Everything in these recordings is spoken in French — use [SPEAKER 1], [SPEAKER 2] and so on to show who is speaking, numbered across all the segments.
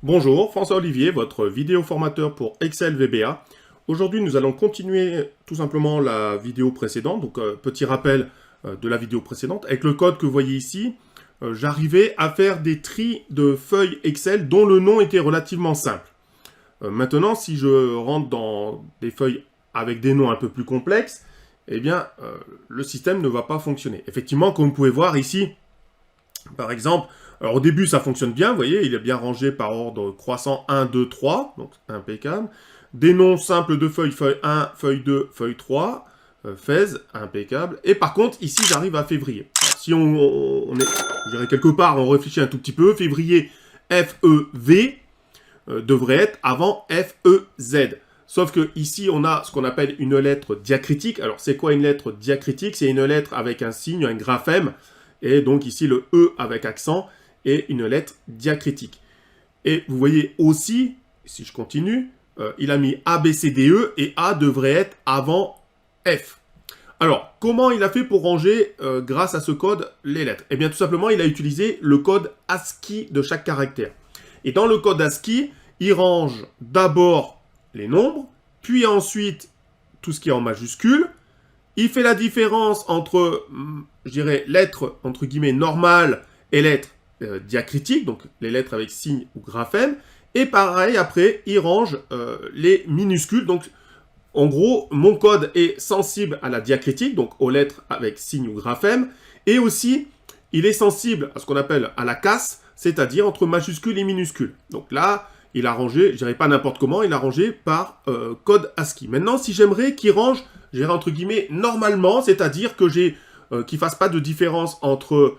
[SPEAKER 1] Bonjour, François Olivier, votre vidéo formateur pour Excel VBA. Aujourd'hui, nous allons continuer tout simplement la vidéo précédente. Donc, petit rappel de la vidéo précédente. Avec le code que vous voyez ici, j'arrivais à faire des tris de feuilles Excel dont le nom était relativement simple. Maintenant, si je rentre dans des feuilles avec des noms un peu plus complexes, eh bien, le système ne va pas fonctionner. Effectivement, comme vous pouvez voir ici, par exemple, alors au début ça fonctionne bien, vous voyez, il est bien rangé par ordre croissant 1, 2, 3, donc impeccable. Des noms simples de feuilles, feuille 1, feuille 2, feuille 3, FAISE, impeccable. Et par contre, ici j'arrive à février. Alors, si on est, je dirais quelque part, on réfléchit un tout petit peu, février, FEV devrait être avant FEZ. Sauf que ici, on a ce qu'on appelle une lettre diacritique. Alors, c'est quoi une lettre diacritique? C'est une lettre avec un signe, un graphème, et donc ici le E avec accent, et une lettre diacritique. Et vous voyez aussi, si je continue, il a mis A, B, C, D, E, et A devrait être avant F. Alors, comment il a fait pour ranger, grâce à ce code, les lettres? Eh bien, tout simplement, il a utilisé le code ASCII de chaque caractère. Et dans le code ASCII, il range d'abord les nombres, puis ensuite tout ce qui est en majuscule. Il fait la différence entre, je dirais, lettres, entre guillemets, normales et lettres diacritiques, donc les lettres avec signe ou graphème. Et pareil, après, il range les minuscules. Donc, en gros, mon code est sensible à la diacritique, donc aux lettres avec signe ou graphème. Et aussi, il est sensible à ce qu'on appelle à la casse, c'est-à-dire entre majuscules et minuscules. Donc là, il a rangé, je dirais pas n'importe comment, il a rangé par code ASCII. Maintenant, si j'aimerais qu'il range, je dirais entre guillemets, normalement, c'est-à-dire que qu'il fasse pas de différence entre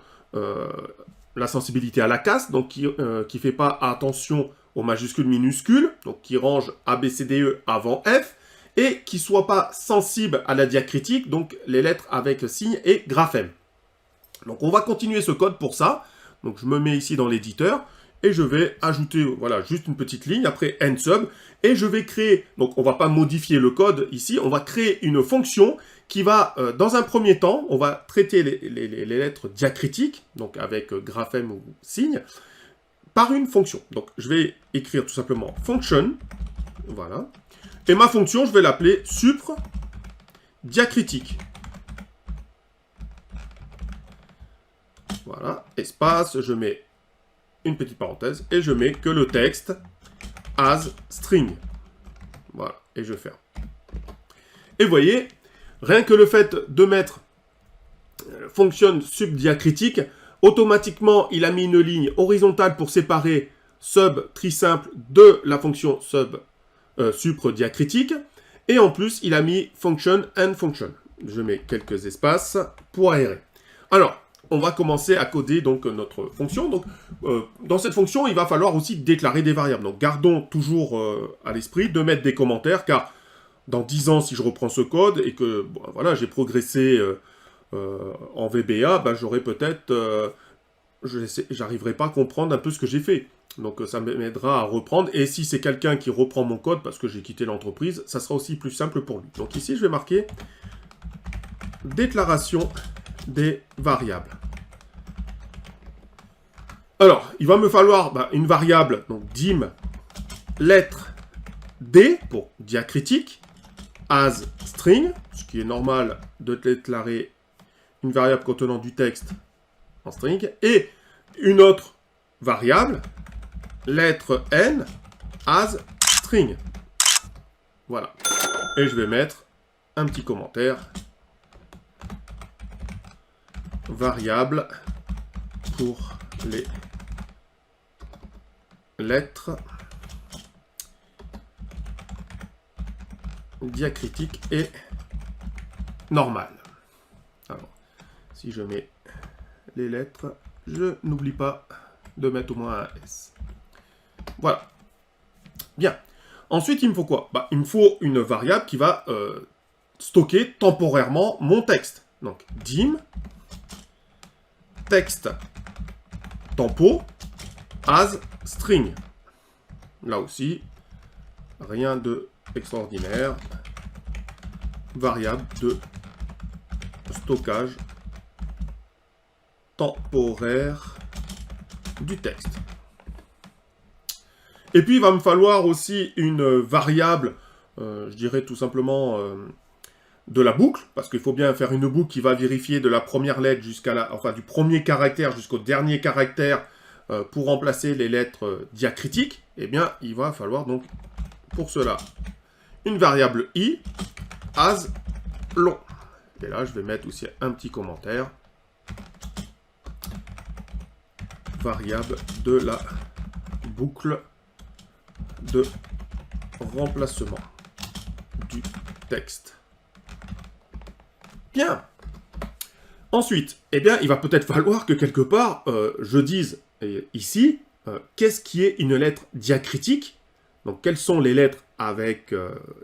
[SPEAKER 1] la sensibilité à la casse, donc qui fait pas attention aux majuscules minuscules, donc qui range A, B, C, D, E avant F, et qui soit pas sensible à la diacritique, donc les lettres avec signe et graphème. Donc on va continuer ce code pour ça. Donc je me mets ici dans l'éditeur, et je vais ajouter, voilà, juste une petite ligne, après end sub, et je vais créer, donc on ne va pas modifier le code ici, on va créer une fonction qui va, dans un premier temps, on va traiter les lettres diacritiques, donc avec graphème ou signe, par une fonction. Donc je vais écrire tout simplement function, voilà, et ma fonction, je vais l'appeler supr diacritique. Voilà, espace, je mets une petite parenthèse, et je mets que le texte as string. Voilà, et je ferme. Et vous voyez, rien que le fait de mettre fonction subdiacritique, automatiquement, il a mis une ligne horizontale pour séparer sub trisimple de la fonction supr diacritique, et en plus, il a mis function and function. Je mets quelques espaces pour aérer. Alors, on va commencer à coder donc notre fonction. Donc, dans cette fonction, il va falloir aussi déclarer des variables. Donc, gardons toujours à l'esprit de mettre des commentaires, car dans 10 ans, si je reprends ce code et que bon, voilà, j'ai progressé en VBA, ben, j'aurai peut-être, j'arriverai pas à comprendre un peu ce que j'ai fait. Donc, ça m'aidera à reprendre. Et si c'est quelqu'un qui reprend mon code parce que j'ai quitté l'entreprise, ça sera aussi plus simple pour lui. Donc ici, je vais marquer déclaration des variables. Alors, il va me falloir une variable, donc dim lettre D pour diacritique, as string, ce qui est normal de déclarer une variable contenant du texte en string, et une autre variable, lettre N, as string. Voilà. Et je vais mettre un petit commentaire. Variable pour les lettres diacritiques et normales. Alors, si je mets les lettres, je n'oublie pas de mettre au moins un S. Voilà. Bien. Ensuite, il me faut quoi? Il me faut une variable qui va stocker temporairement mon texte. Donc, dim texte tempo as string. Là aussi, rien de extraordinaire. Variable de stockage temporaire du texte. Et puis, il va me falloir aussi une variable, je dirais tout simplement de la boucle, parce qu'il faut bien faire une boucle qui va vérifier de la première lettre jusqu'à la, enfin du premier caractère jusqu'au dernier caractère pour remplacer les lettres diacritiques. Eh bien, il va falloir donc pour cela une variable i as long. Et là, je vais mettre aussi un petit commentaire. Variable de la boucle de remplacement du texte. Bien. Ensuite, eh bien, il va peut-être falloir que quelque part, je dise ici, qu'est-ce qui est une lettre diacritique? Donc, quelles sont les lettres avec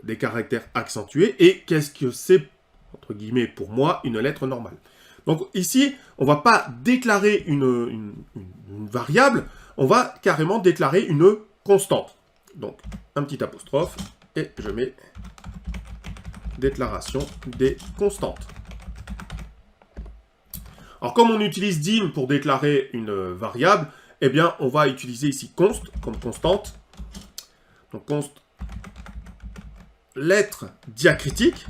[SPEAKER 1] des caractères accentués? Et qu'est-ce que c'est, entre guillemets, pour moi, une lettre normale? Donc, ici, on ne va pas déclarer une variable, on va carrément déclarer une constante. Donc, un petit apostrophe, et je mets déclaration des constantes. Alors, comme on utilise dim pour déclarer une variable, eh bien, on va utiliser ici const comme constante. Donc, const lettre diacritique.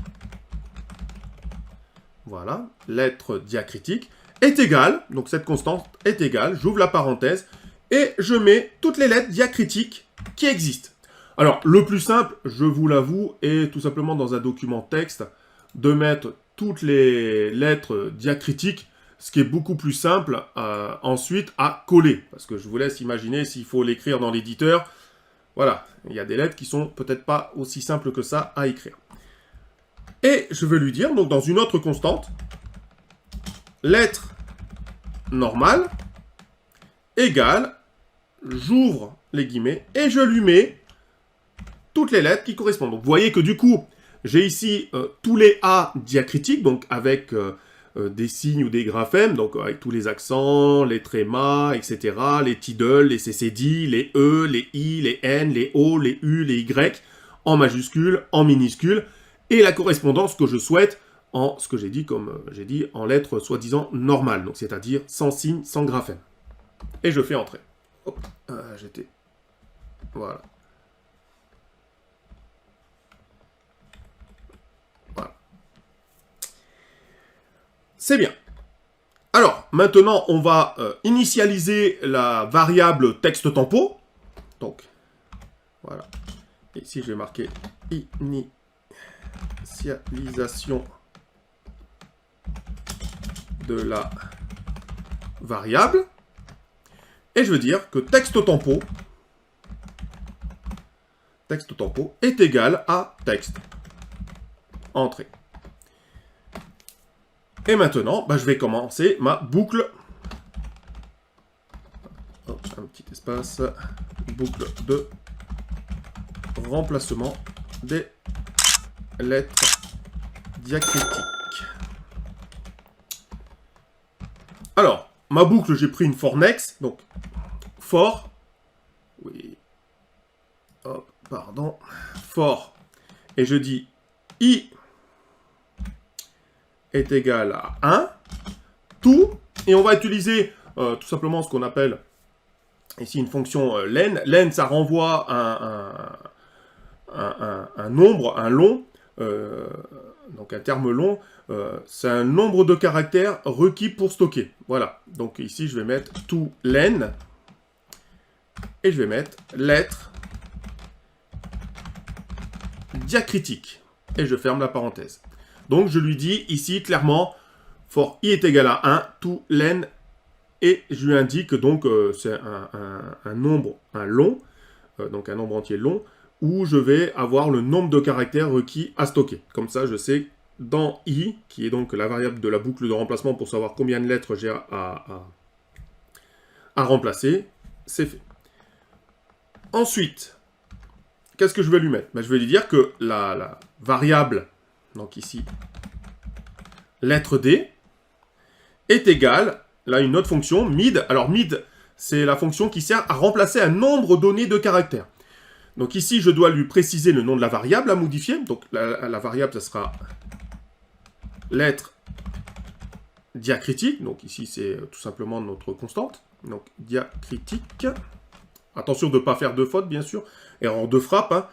[SPEAKER 1] Voilà, lettre diacritique est égale, donc cette constante est égale, j'ouvre la parenthèse, et je mets toutes les lettres diacritiques qui existent. Alors, le plus simple, je vous l'avoue, est tout simplement dans un document texte, de mettre toutes les lettres diacritiques, ce qui est beaucoup plus simple ensuite à coller. Parce que je vous laisse imaginer s'il faut l'écrire dans l'éditeur. Voilà, il y a des lettres qui sont peut-être pas aussi simples que ça à écrire. Et je vais lui dire, donc dans une autre constante, lettre normale égale, j'ouvre les guillemets, et je lui mets toutes les lettres qui correspondent. Donc vous voyez que du coup, j'ai ici tous les A diacritiques, donc avec des signes ou des graphèmes, donc avec tous les accents, les trémas, etc., les tiddles, les ccd, les E, les I, les N, les O, les U, les Y, en majuscule, en minuscule, et la correspondance que je souhaite en ce que j'ai dit, comme j'ai dit, en lettres soi-disant normales, donc c'est-à-dire sans signe, sans graphème. Et je fais entrer. Hop, j'étais... Voilà. Voilà. C'est bien. Alors, maintenant, on va initialiser la variable texte tempo. Donc, voilà. Et ici, je vais marquer initialisation de la variable. Et je veux dire que texte tempo est égal à texte. Entrée. Et maintenant, je vais commencer ma boucle. Hop, un petit espace. Boucle de remplacement des lettres diacritiques. Alors, ma boucle, j'ai pris une for next. Donc, for. Oui. Hop, pardon. For. Et je dis i est égal à 1, tout, et on va utiliser tout simplement ce qu'on appelle ici une fonction len. Len, ça renvoie un nombre, un long, donc un terme long, c'est un nombre de caractères requis pour stocker. Voilà, donc ici je vais mettre tout len, et je vais mettre lettre diacritique, et je ferme la parenthèse. Donc, je lui dis ici, clairement, for i est égal à 1, tout len, et je lui indique donc, c'est un nombre, un long, donc un nombre entier long, où je vais avoir le nombre de caractères requis à stocker. Comme ça, je sais, dans i, qui est donc la variable de la boucle de remplacement pour savoir combien de lettres j'ai à remplacer, c'est fait. Ensuite, qu'est-ce que je vais lui mettre? Je vais lui dire que la variable, donc ici, lettre D, est égale, là, une autre fonction, mid. Alors, mid, c'est la fonction qui sert à remplacer un nombre donné de caractères. Donc ici, je dois lui préciser le nom de la variable à modifier. Donc, la variable, ça sera lettre diacritique. Donc ici, c'est tout simplement notre constante. Donc, diacritique. Attention de ne pas faire de faute, bien sûr. Erreur de frappe, hein.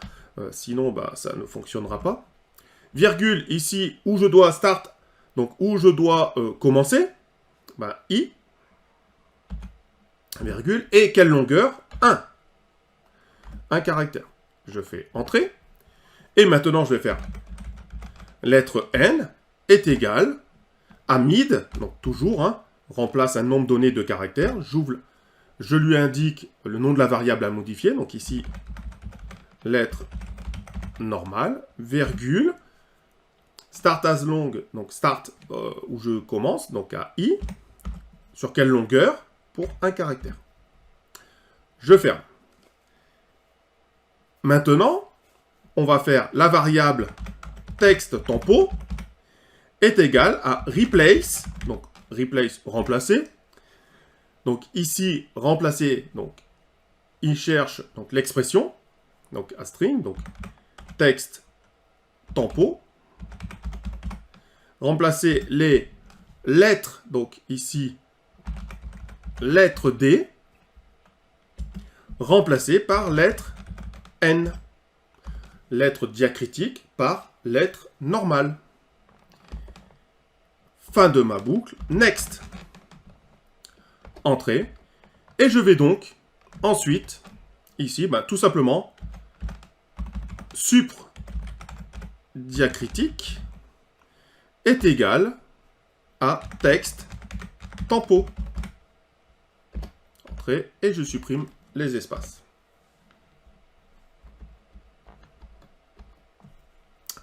[SPEAKER 1] Sinon, bah, ça ne fonctionnera pas. Virgule, ici, où je dois start, donc où je dois commencer, bah, I, virgule, et quelle longueur? 1. Un caractère. Je fais entrée. Et maintenant, je vais faire lettre N est égale à mid, donc toujours, hein, remplace un nombre donné de caractères. Je lui indique le nom de la variable à modifier, donc ici, lettre normale, virgule, start as long, donc start où je commence, donc à I, sur quelle longueur? Pour un caractère. Je ferme. Maintenant, on va faire la variable texte tempo est égal à replace, donc replace remplacer. Donc ici, remplacer, donc il cherche donc l'expression, donc à string, donc texte tempo. Remplacer les lettres, donc ici, lettre D, remplacée par lettre N. Lettre diacritique par lettre normale. Fin de ma boucle. Next. Entrée. Et je vais donc, ensuite, ici, bah, tout simplement, supr diacritique est égal à texte tempo. Entrée. Et je supprime les espaces.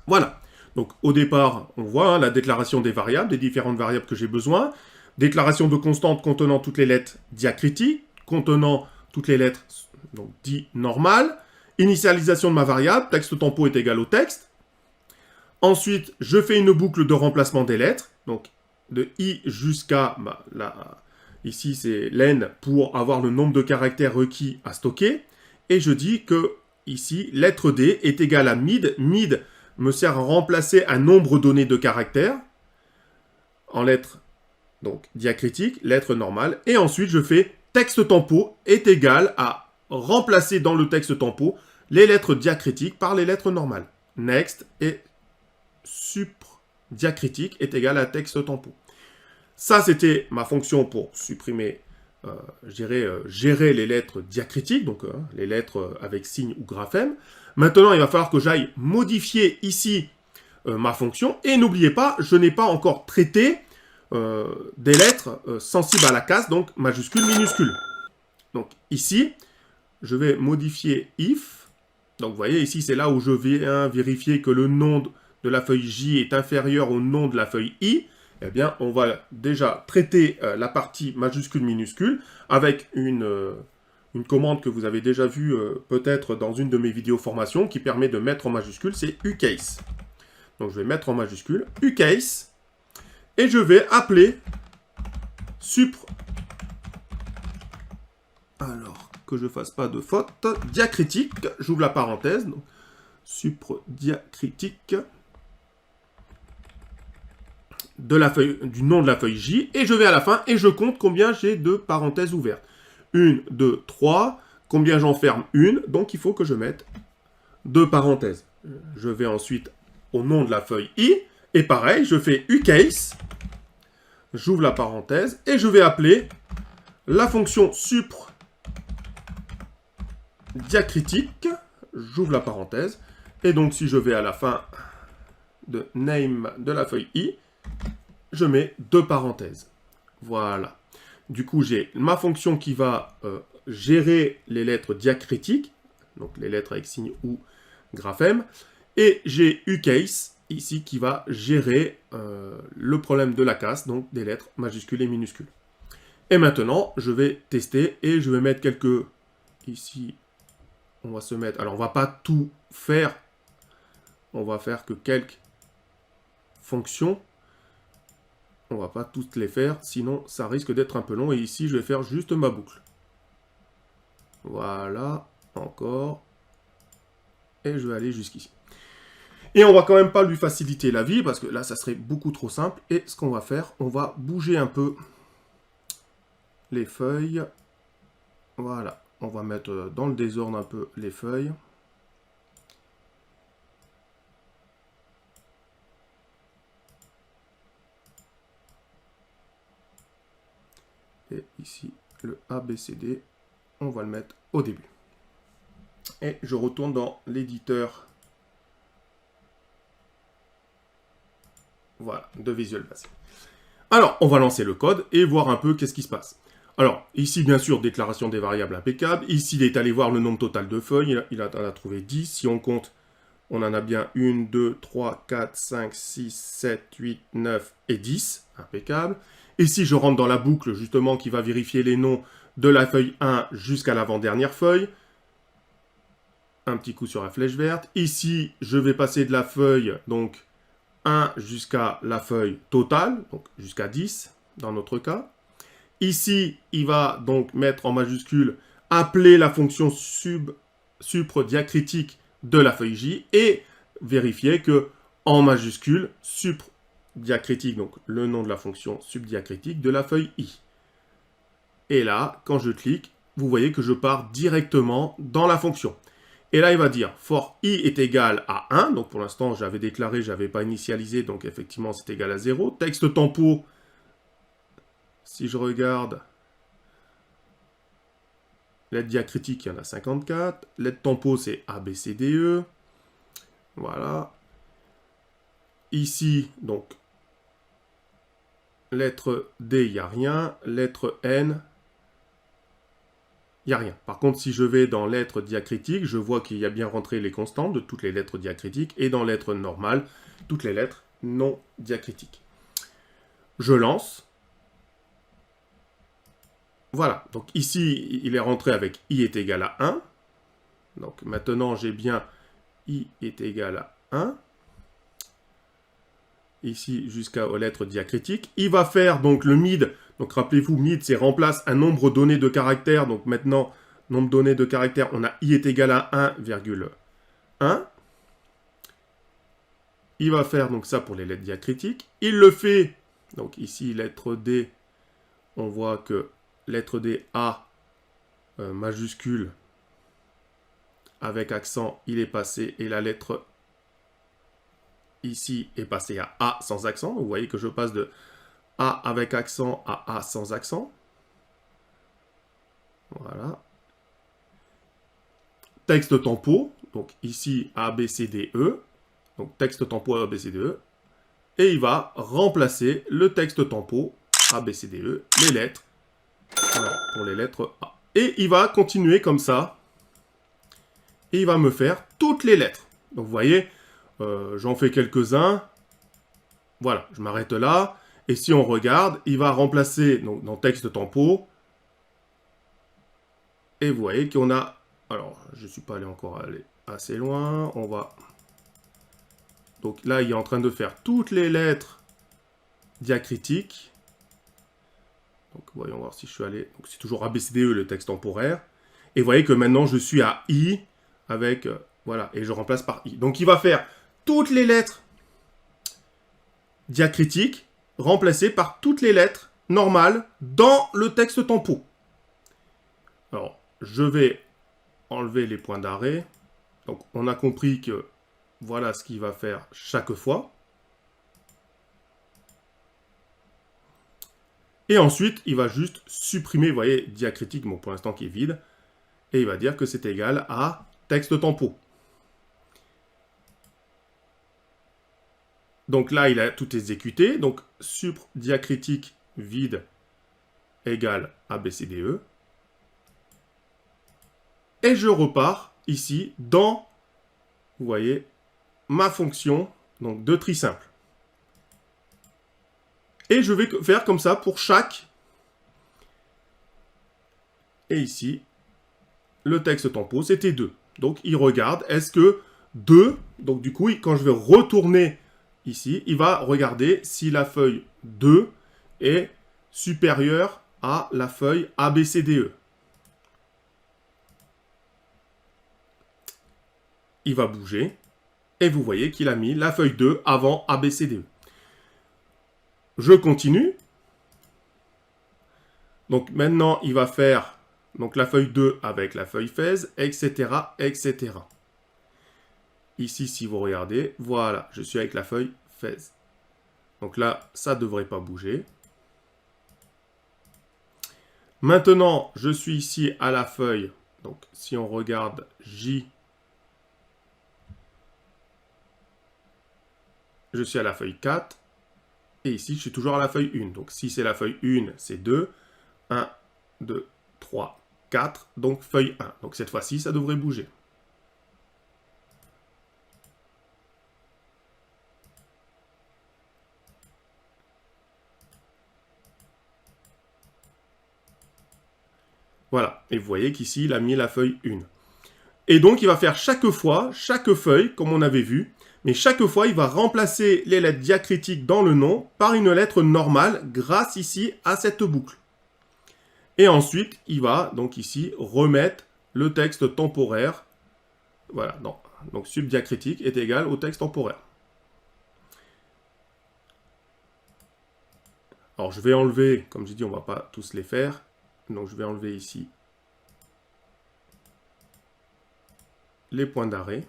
[SPEAKER 1] Voilà. Donc, au départ, on voit hein, la déclaration des variables, des différentes variables que j'ai besoin. Déclaration de constante contenant toutes les lettres diacritiques, contenant toutes les lettres donc, dites normales. Initialisation de ma variable, texte tempo est égal au texte. Ensuite, je fais une boucle de remplacement des lettres. Donc, de I jusqu'à, ici c'est len pour avoir le nombre de caractères requis à stocker. Et je dis que, ici, lettre D est égale à mid. Mid me sert à remplacer un nombre donné de caractères en lettres donc diacritiques, lettres normales. Et ensuite, je fais texte tempo est égal à remplacer dans le texte tempo les lettres diacritiques par les lettres normales. Next et supr diacritique est égal à texte tempo. Ça, c'était ma fonction pour supprimer, gérer les lettres diacritiques, donc les lettres avec signe ou graphème. Maintenant, il va falloir que j'aille modifier ici ma fonction. Et n'oubliez pas, je n'ai pas encore traité des lettres sensibles à la casse, donc majuscule, minuscule. Donc ici, je vais modifier if. Donc vous voyez, ici, c'est là où je viens vérifier que le nom de la feuille J est inférieur au nom de la feuille I. Eh bien, on va déjà traiter la partie majuscule, minuscule avec une commande que vous avez déjà vue peut-être dans une de mes vidéos formation qui permet de mettre en majuscule, c'est ucase. Donc je vais mettre en majuscule ucase et je vais appeler supr. Alors que je fasse pas de faute, diacritique, j'ouvre la parenthèse, donc supr diacritique de la feuille, du nom de la feuille J et je vais à la fin et je compte combien j'ai de parenthèses ouvertes. 1, 2, 3. Combien j'en ferme? 1. Donc, il faut que je mette 2 parenthèses. Je vais ensuite au nom de la feuille I. Et pareil, je fais ucase. J'ouvre la parenthèse. Et je vais appeler la fonction supr diacritique. J'ouvre la parenthèse. Et donc, si je vais à la fin de name de la feuille I, je mets 2 parenthèses. Voilà. Du coup, j'ai ma fonction qui va gérer les lettres diacritiques, donc les lettres avec signe ou graphème, et j'ai ucase ici qui va gérer le problème de la casse, donc des lettres majuscules et minuscules. Et maintenant, je vais tester et je vais mettre quelques... Ici, on va se mettre... Alors, on va pas tout faire. On va faire que quelques fonctions. On va pas toutes les faire, sinon ça risque d'être un peu long. Et ici, je vais faire juste ma boucle. Voilà, encore. Et je vais aller jusqu'ici. Et on va quand même pas lui faciliter la vie, parce que là, ça serait beaucoup trop simple. Et ce qu'on va faire, on va bouger un peu les feuilles. Voilà, on va mettre dans le désordre un peu les feuilles. Et ici, le ABCD, on va le mettre au début. Et je retourne dans l'éditeur, voilà, de Visual Basic. Alors, on va lancer le code et voir un peu qu'est-ce qui se passe. Alors, ici, bien sûr, déclaration des variables impeccable. Ici, il est allé voir le nombre total de feuilles. Il en a trouvé 10. Si on compte, on en a bien 1, 2, 3, 4, 5, 6, 7, 8, 9 et 10. Impeccable. Et si je rentre dans la boucle, justement, qui va vérifier les noms de la feuille 1 jusqu'à l'avant-dernière feuille, un petit coup sur la flèche verte. Ici, je vais passer de la feuille, donc 1 jusqu'à la feuille totale, donc jusqu'à 10 dans notre cas. Ici, il va donc mettre en majuscule, appeler la fonction supre-diacritique de la feuille J et vérifier que en majuscule, supre-diacritique, donc le nom de la fonction subdiacritique de la feuille I. Et là, quand je clique, vous voyez que je pars directement dans la fonction. Et là, il va dire for I est égal à 1. Donc, pour l'instant, j'avais déclaré, je n'avais pas initialisé. Donc, effectivement, c'est égal à 0. Texte tempo, si je regarde, lettre diacritique, il y en a 54. Lettre tempo, c'est A, B, C, D, E. Voilà. Ici, donc, lettre D, il n'y a rien. Lettre N, il n'y a rien. Par contre, si je vais dans lettres diacritiques, je vois qu'il y a bien rentré les constantes de toutes les lettres diacritiques et dans lettres normales, toutes les lettres non diacritiques. Je lance. Voilà. Donc ici, il est rentré avec I est égal à 1. Donc maintenant, j'ai bien I est égal à 1. Ici, jusqu'aux lettres diacritiques. Il va faire donc le mid. Donc rappelez-vous, mid, c'est remplace un nombre donné de caractères. Donc maintenant, nombre donné de caractères, on a I est égal à 1,1. Il va faire donc ça pour les lettres diacritiques. Il le fait, donc ici, lettre D, on voit que lettre D, A, majuscule, avec accent, il est passé, et la lettre ici est passée à A sans accent. Vous voyez que je passe de A avec accent à A sans accent. Voilà. Texte tempo, donc ici A, B, C, D, E. Donc texte tempo A, B, C, D, E. Et il va remplacer le texte tempo A, B, C, D, E, les lettres. Voilà, pour les lettres A. Et il va continuer comme ça. Et il va me faire toutes les lettres. Donc vous voyez, j'en fais quelques-uns. Voilà, je m'arrête là. Et si on regarde, il va remplacer donc, dans texte tempo. Et vous voyez qu'on a... Alors, je ne suis pas allé encore assez loin. On va... Donc là, il est en train de faire toutes les lettres diacritiques. Donc voyons voir si je suis allé... Donc c'est toujours ABCDE le texte temporaire. Et vous voyez que maintenant, je suis à I avec... voilà, et je remplace par I. Donc il va faire toutes les lettres diacritiques remplacées par toutes les lettres normales dans le texte tempo. Alors, je vais enlever les points d'arrêt. Donc, on a compris que voilà ce qu'il va faire chaque fois. Et ensuite, il va juste supprimer, vous voyez, diacritique, bon, pour l'instant qui est vide. Et il va dire que c'est égal à texte tempo. Donc là, il a tout exécuté. Donc, supr diacritique vide égale ABCDE. Et je repars ici dans, vous voyez, ma fonction donc de tri simple. Et je vais faire comme ça pour chaque. Et ici, le texte tempo, c'était 2. Donc, il regarde, est-ce que 2, donc du coup, quand je vais retourner ici, il va regarder si la feuille 2 est supérieure à la feuille ABCDE. Il va bouger, et vous voyez qu'il a mis la feuille 2 avant ABCDE. Je continue. Donc maintenant, il va faire Donc la feuille 2 avec la feuille FAISE, etc., etc. Ici, si vous regardez, voilà, je suis avec la feuille FAISE. Donc là, ça ne devrait pas bouger. Maintenant, je suis ici à la feuille. Donc si on regarde J, je suis à la feuille 4. Et ici, je suis toujours à la feuille 1. Donc si c'est la feuille 1, c'est 2. 1, 2, 3, 4. Donc feuille 1. Donc cette fois-ci, ça devrait bouger. Voilà, et vous voyez qu'ici, il a mis la feuille 1. Et donc, il va faire chaque fois, chaque feuille, comme on avait vu, mais chaque fois, il va remplacer les lettres diacritiques dans le nom par une lettre normale grâce ici à cette boucle. Et ensuite, il va donc ici remettre le texte temporaire. Voilà, donc subdiacritique est égal au texte temporaire. Alors, je vais enlever, comme j'ai dit, on ne va pas tous les faire. Donc, je vais enlever ici les points d'arrêt.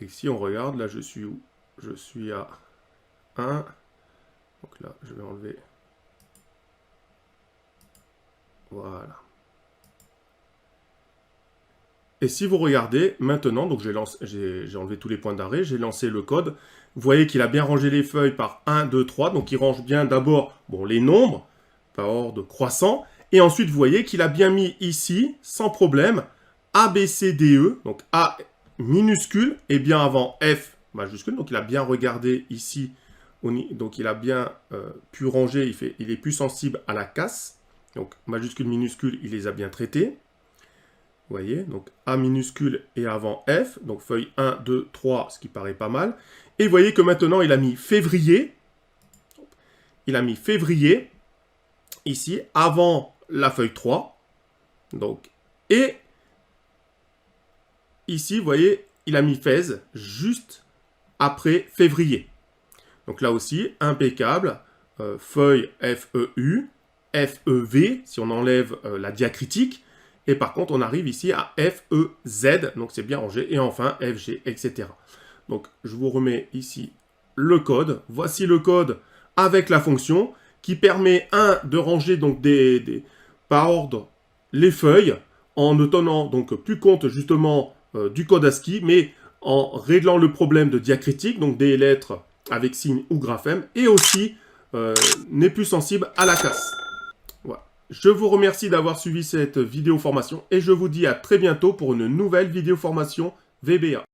[SPEAKER 1] Et si on regarde, là, je suis où? Je suis à 1. Donc là, je vais enlever. Voilà. Et si vous regardez, maintenant, donc j'ai enlevé tous les points d'arrêt, j'ai lancé le code. Vous voyez qu'il a bien rangé les feuilles par 1, 2, 3. Donc il range bien d'abord les nombres par ordre croissant. Et ensuite, vous voyez qu'il a bien mis ici, sans problème, A, B, C, D, E. Donc A minuscule et bien avant F majuscule. Donc il a bien regardé ici. Donc il a bien pu ranger. Il est plus sensible à la casse. Donc majuscule, minuscule, il les a bien traités. Vous voyez, donc A minuscule et avant F, donc feuille 1, 2, 3, ce qui paraît pas mal. Et vous voyez que maintenant, il a mis février. Il a mis février, ici, avant la feuille 3. Donc, et ici, vous voyez, il a mis FAISE juste après février. Donc là aussi, impeccable. Feuille FEU, FEV, si on enlève la diacritique. Et par contre, on arrive ici à FEZ, donc c'est bien rangé. Et enfin, FG, etc. Donc, je vous remets ici le code. Voici le code avec la fonction qui permet, de ranger donc par ordre les feuilles en ne tenant donc plus compte justement du code ASCII, mais en réglant le problème de diacritique, donc des lettres avec signe ou graphème, et aussi n'est plus sensible à la casse. Voilà. Je vous remercie d'avoir suivi cette vidéo formation et je vous dis à très bientôt pour une nouvelle vidéo formation VBA.